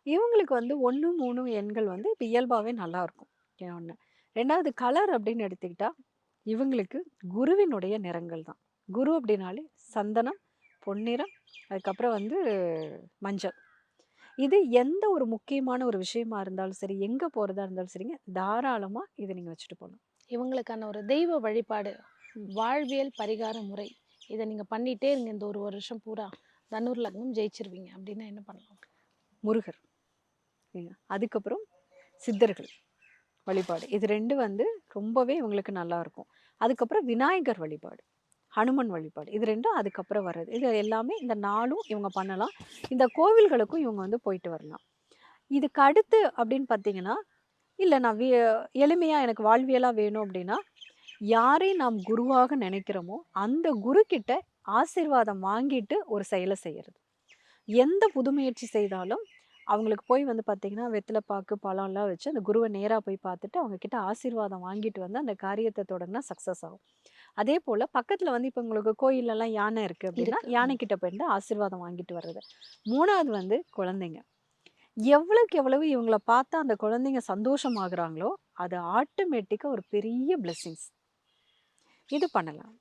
இவங்களுக்கு வந்து 1, 3 எண்கள் வந்து இப்ப இயல்பாவே நல்லாருக்கும். ஒண்ணு. 2வது கலர் அப்படின்னு எடுத்துக்கிட்டா, இவங்களுக்கு குருவினுடைய நிறங்கள் தான். குரு அப்படின்னாலே சந்தனம், பொன்னிறம், அதுக்கப்புறம் வந்து மஞ்சள். இது எந்த ஒரு முக்கியமான ஒரு விஷயமா இருந்தாலும் சரி, எங்க போறதா இருந்தாலும் சரிங்க, தாராளமா இத நீங்க வச்சுட்டு போலாம். இவங்களுக்கான ஒரு தெய்வ வழிபாடு, ம். வாழ்வியல் பரிகார முறை. இத நீங்க பண்ணிட்டே இருங்க இந்த ஒரு வருஷம் பூரா. தனுர் லக்னம் ஜெயிச்சுருவீங்க. அப்டின்னா என்ன பண்ணலாம்? முருகர். அதுக்கப்புறம் சித்தர்கள் வழிபாடு. இது 2 வந்து ரொம்பவே இவங்களுக்கு நல்லாருக்கும். அதுக்கப்புறம் விநாயகர் வழிபாடு, ஹனுமன் வழிபாடு. இது 2ம் அதுக்கப்புறம் வர்றது. இது எல்லாமே இந்த 4ம் இவங்க பண்ணலாம். இந்த கோவில்களுக்கும் இவங்க வந்து போயிட்டு வரலாம். இதுக்கு அடுத்து அப்படின்னு பார்த்தீங்கன்னா, இல்ல நான் எளிமையா எனக்கு வாழ்வியலா வேணும் அப்படின்னா, யாரை நாம் குருவாக நினைக்கிறோமோ, அந்த குரு கிட்ட ஆசீர்வாதம் வாங்கிட்டு ஒரு செயல செய்யறது. எந்த புது முயற்சி செய்தாலும், அவங்களுக்கு போய் வந்து பார்த்தீங்கன்னா, வெத்தில பாக்கு, பழம்லாம் வச்சு அந்த குருவ நேரா போய் பார்த்துட்டு, அவங்க கிட்ட ஆசீர்வாதம் வாங்கிட்டு வந்து அந்த காரியத்த தொடங்குனா சக்சஸ் ஆகும். அதேபோல பக்கத்துல வந்து இப்ப உங்களுக்கு கோயில்லலாம் யானை இருக்கு அப்படின்னா, இருக்கு. யானை கிட்ட போயிட்டு ஆசீர்வாதம் வாங்கிட்டு வர்றது. 3வது வந்து குழந்தைங்க. எவ்வளவுக்கு எவ்வளவு இவங்கள பார்த்தா அந்த குழந்தைங்க சந்தோஷமாகுறாங்களோ, அது ஆட்டோமேட்டிக்கா ஒரு பெரிய பிளெஸ்ஸிங்ஸ். இது பண்ணலாம்.